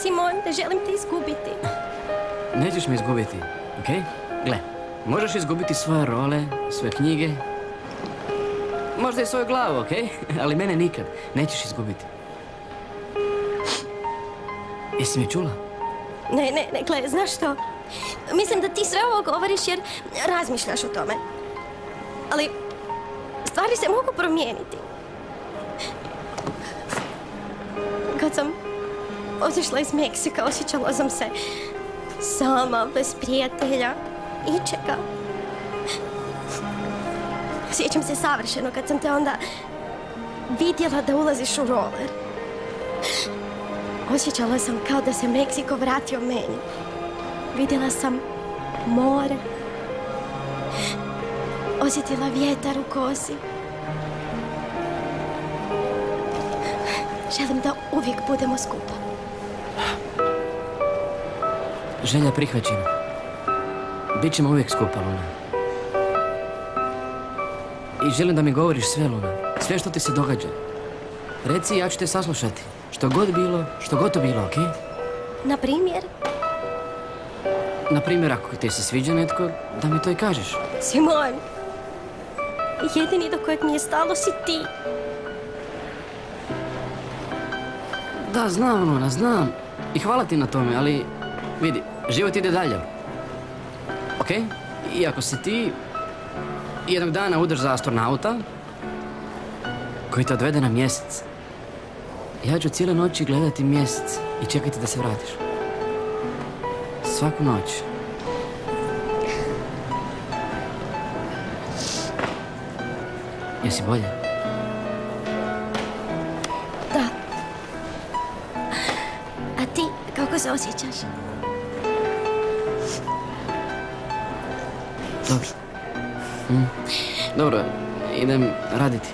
Simon, ne želim te izgubiti. Nećeš me izgubiti, okej? Gle, možeš izgubiti svoje role, svoje knjige, možda i svoju glavu, okej? Ali mene nikad nećeš izgubiti. Jesi me čula? Ne, gle, znaš što? Mislim da ti sve ovo govoriš jer razmišljaš o tome. Ali stvari se mogu promijeniti. Kad sam otišla iz Meksika, osjećala sam se sama, bez prijatelja, ičega. Sjećam se savršeno kad sam te onda vidjela da ulaziš u roller. Osjećala sam kao da se Meksiko vratio meni. Vidjela sam more. Osjetila vjetar u kosi. Želim da uvijek budemo skupa. Želja prihvaćena. Bićemo uvijek skupa, Luna. I želim da mi govoriš sve, Luna. Sve što ti se događa. Reci, ja ću te saslušati. Što god bilo, što god to bilo, okej? Na primjer? Na primjer, ako ti se sviđa netko, da mi to i kažeš. Simon, jedini do kojeg mi je stalo si ti. Da, znam, Luna, znam. I hvala ti na tome, ali vidi, život ide dalje. Okej? I ako si ti jednog dana udrš za astronauta koji te odvede na mjesec, ja ću cijele noći gledati mjesec i čekati da se vratiš. Svaku noć. Jesi bolje? Da. A ti, kako se osjećaš? Dobro. Dobro, idem raditi.